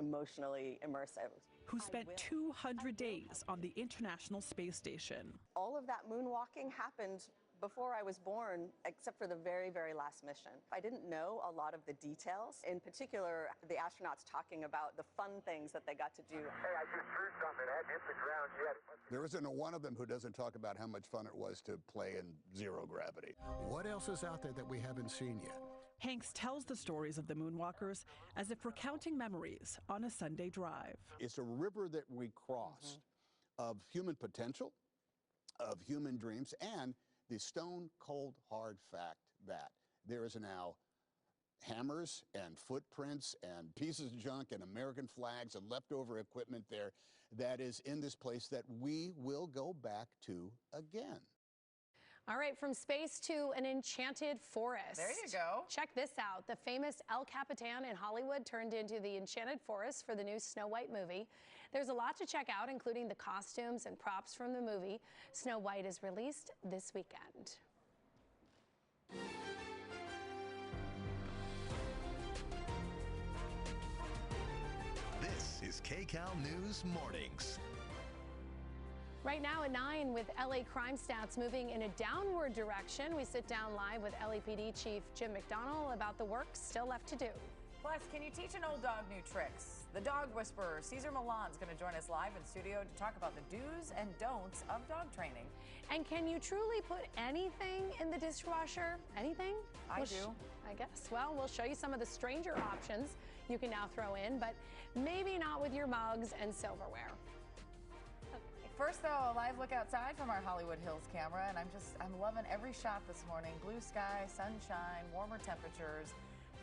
emotionally immersive. Who spent 200 days on the International Space Station. All of that moonwalking happened before I was born, except for the very, very last mission. I didn't know a lot of the details, in particular, the astronauts talking about the fun things that they got to do. Hey, I just heard something. It hadn't hit the ground yet. There isn't a one of them who doesn't talk about how much fun it was to play in zero gravity. What else is out there that we haven't seen yet? Hanks tells the stories of the moonwalkers as if recounting memories on a Sunday drive. It's a river that we crossed of human potential, of human dreams, and the stone cold hard fact that there is now hammers and footprints and pieces of junk and American flags and leftover equipment there that is in this place that we will go back to again. All right, from space to an enchanted forest. There you go. Check this out. The famous El Capitan in Hollywood turned into the enchanted forest for the new Snow White movie. There's a lot to check out, including the costumes and props from the movie. Snow White is released this weekend. This is Kcal News Mornings. Right now at 9 with LA crime stats moving in a downward direction. We sit down live with LAPD Chief Jim McDonnell about the work still left to do. Plus, can you teach an old dog new tricks? The dog whisperer, Cesar Milan's going to join us live in studio to talk about the do's and don'ts of dog training. And can you truly put anything in the dishwasher? Anything? I do. I guess. Well, we'll show you some of the stranger options you can now throw in, but maybe not with your mugs and silverware. First, though, a live look outside from our Hollywood Hills camera, and I'm loving every shot this morning. Blue sky, sunshine, warmer temperatures.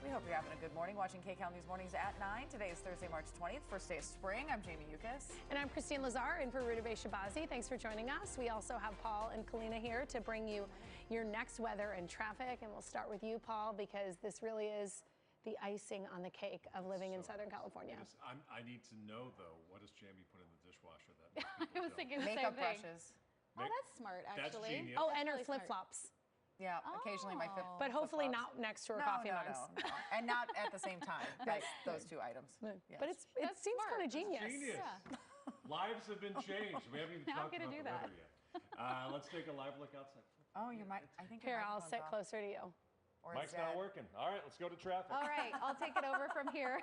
We hope you're having a good morning watching Kcal News Mornings at 9. Today is Thursday, March 20th, first day of spring. I'm Jamie Yukas. And I'm Christine Lazar in for Rudabeh Shabazi. Thanks for joining us. We also have Paul and Kalina here to bring you your next weather and traffic. And we'll start with you, Paul, because this really is the icing on the cake of living in Southern California. I need to know, though, what does Jamie put in the dishwasher? That I was thinking the same makeup thing. brushes. Oh, that's smart, actually. That's genius. Oh, and her really smart. flip-flops. Yeah, occasionally my But hopefully not next to her coffee mugs. No. And not at the same time. That's those two items. Yes. Yes. But it seems kind of genius. Genius. Yeah. Lives have been changed. We haven't even Now talked I'm about gonna the do weather yet. Let's take a live look outside. Oh, you might. I think your Here, I'll microphone's sit off. closer to you. Or Mike's it's not dead. working. All right, let's go to traffic. All right, I'll take it over from here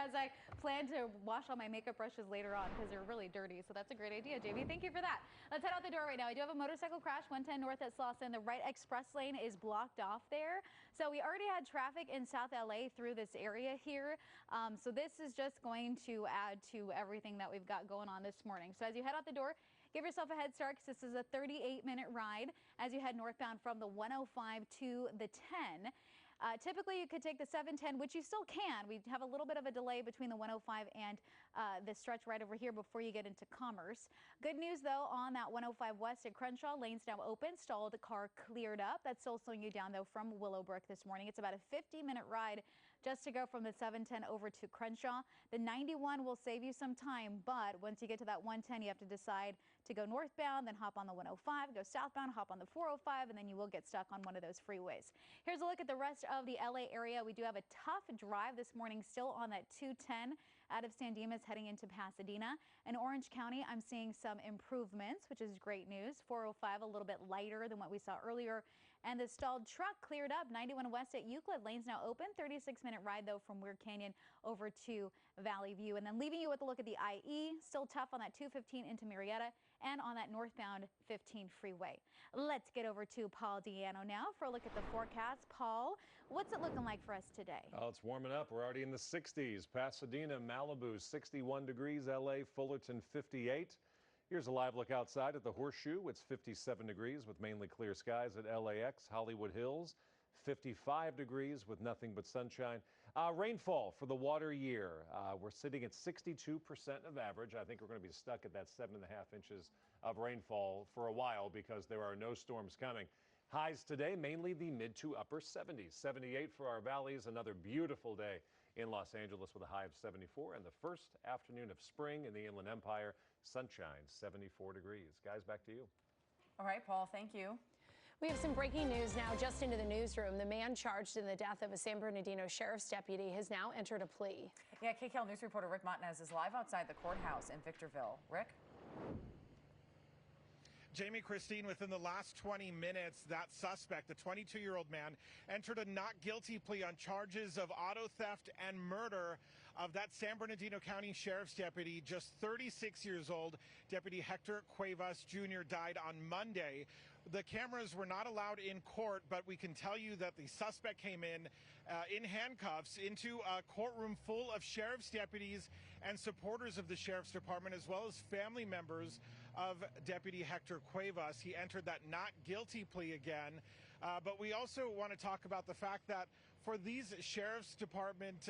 as I plan to wash all my makeup brushes later on because they're really dirty. So that's a great idea, Jamie. Thank you for that. Let's head out the door right now. I do have a motorcycle crash 110 north at Slauson. The right express lane is blocked off there. So we already had traffic in South LA through this area here. So this is just going to add to everything that we've got going on this morning. So as you head out the door, give yourself a head start because this is a 38-minute ride as you head northbound from the 105 to the 10. Typically, you could take the 710, which you still can. We have a little bit of a delay between the 105 and the stretch right over here before you get into Commerce. Good news, though, on that 105 west at Crenshaw. Lanes now open, stalled car cleared up. That's still slowing you down, though, from Willowbrook this morning. It's about a 50-minute ride just to go from the 710 over to Crenshaw. The 91 will save you some time, but once you get to that 110, you have to decide to go northbound, then hop on the 105, go southbound, hop on the 405, and then you will get stuck on one of those freeways. Here's a look at the rest of the LA area. We do have a tough drive this morning, still on that 210 out of San Dimas heading into Pasadena. In Orange County, I'm seeing some improvements, which is great news. 405 a little bit lighter than what we saw earlier. And the stalled truck cleared up. 91 west at Euclid, lanes now open. 36-minute ride, though, from Weird Canyon over to Valley View. And then leaving you with a look at the IE, still tough on that 215 into Murrieta and on that northbound 15 freeway. Let's get over to Paul Diano now for a look at the forecast. Paul, what's it looking like for us today? Oh, it's warming up. We're already in the 60s. Pasadena, Malibu, 61 degrees. LA, Fullerton, 58. Here's a live look outside at the Horseshoe. It's 57 degrees with mainly clear skies at LAX. Hollywood Hills, 55 degrees with nothing but sunshine. Rainfall for the water year. We're sitting at 62% of average. I think we're going to be stuck at that 7.5 inches of rainfall for a while because there are no storms coming. Highs today, mainly the mid to upper 70s. 78 for our valleys. Another beautiful day in Los Angeles with a high of 74. And the first afternoon of spring in the Inland Empire. Sunshine, 74 degrees. Guys, back to you. All right, Paul, thank you. We have some breaking news now just into the newsroom. The man charged in the death of a San Bernardino sheriff's deputy has now entered a plea. Yeah, Kcal News reporter Rick Montanez is live outside the courthouse in Victorville. Rick? Jamie, Christine, within the last 20 minutes, that suspect, the 22-year-old man, entered a not guilty plea on charges of auto theft and murder of that San Bernardino County Sheriff's deputy, just 36 years old. Deputy Hector Cuevas Jr. died on Monday. The cameras were not allowed in court, but we can tell you that the suspect came in handcuffs into a courtroom full of sheriff's deputies and supporters of the sheriff's department, as well as family members of Deputy Hector Cuevas. He entered that not guilty plea again. But we also want to talk about the fact that for these sheriff's department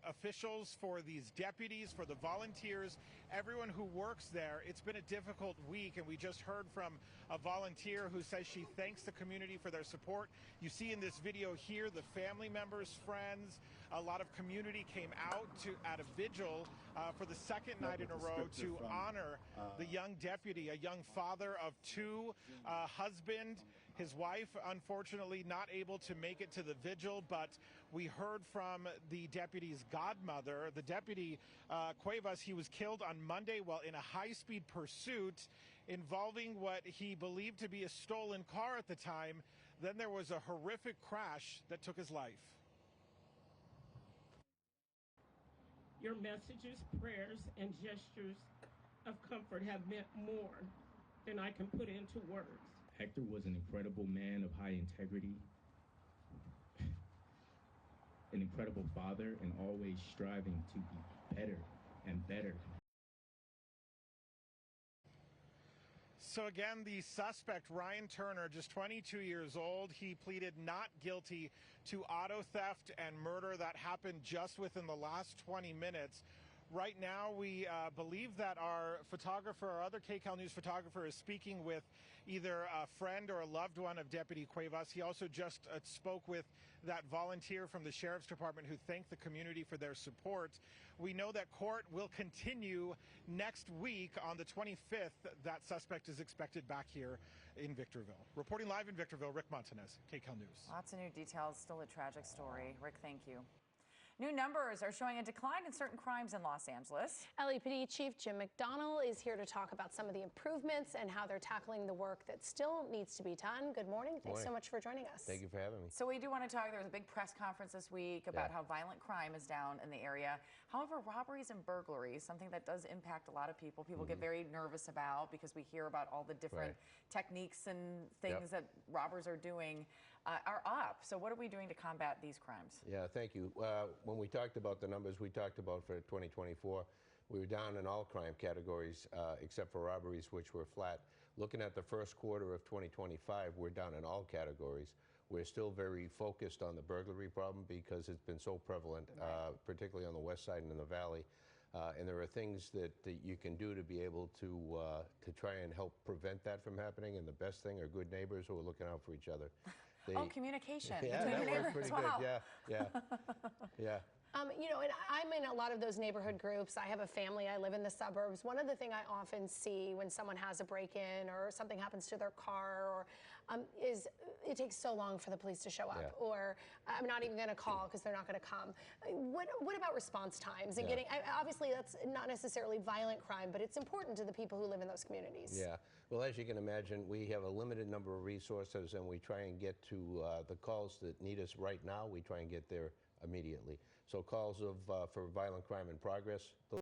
officials, for these deputies, for the volunteers, everyone who works there, it's been a difficult week. And we just heard from a volunteer who says she thanks the community for their support. You see in this video here, the family members, friends, a lot of community came out at a vigil for the second night in a row to honor the young deputy, a young father of two, husband. His wife, unfortunately, not able to make it to the vigil, but we heard from the deputy's godmother. The deputy, Cuevas, he was killed on Monday while in a high-speed pursuit involving what he believed to be a stolen car at the time. Then there was a horrific crash that took his life. Your messages, prayers, and gestures of comfort have meant more than I can put into words. Hector was an incredible man of high integrity, an incredible father, and always striving to be better and better. So again, the suspect, Ryan Turner, just 22 years old, he pleaded not guilty to auto theft and murder. That happened just within the last 20 minutes. Right now, we believe that our photographer, our other Kcal News photographer, is speaking with either a friend or a loved one of Deputy Cuevas. He also just spoke with that volunteer from the Sheriff's Department who thanked the community for their support. We know that court will continue next week on the 25th. That suspect is expected back here in Victorville. Reporting live in Victorville, Rick Montanez, Kcal News. Lots of new details, still a tragic story. Rick, thank you. New numbers are showing a decline in certain crimes in Los Angeles. LAPD Chief Jim McDonnell is here to talk about some of the improvements and how they're tackling the work that still needs to be done. Good morning. Thanks so much for joining us. Thank you for having me. So we do want to talk, there was a big press conference this week about how violent crime is down in the area. However, robberies and burglaries, something that does impact a lot of people, get very nervous about because we hear about all the different techniques and things that robbers are doing, are up. So what are we doing to combat these crimes? Yeah, thank you. When we talked about the numbers we talked about for 2024, we were down in all crime categories except for robberies, which were flat. Looking at the first quarter of 2025, we're down in all categories. We're still very focused on the burglary problem because it's been so prevalent, particularly on the west side and in the valley. And there are things that you can do to be able to try and help prevent that from happening. And the best thing are good neighbors who are looking out for each other. Communication between your neighbors. Pretty good. Yeah. You know, and I'm in a lot of those neighborhood groups. I have a family. I live in the suburbs. One of the things I often see when someone has a break-in or something happens to their car or is it takes so long for the police to show up, or I'm not even going to call because they're not going to come. What about response times and getting? Obviously, that's not necessarily violent crime, but it's important to the people who live in those communities. Yeah. Well, as you can imagine, we have a limited number of resources, and we try and get to the calls that need us right now. We try and get there immediately. So calls for violent crime in progress, those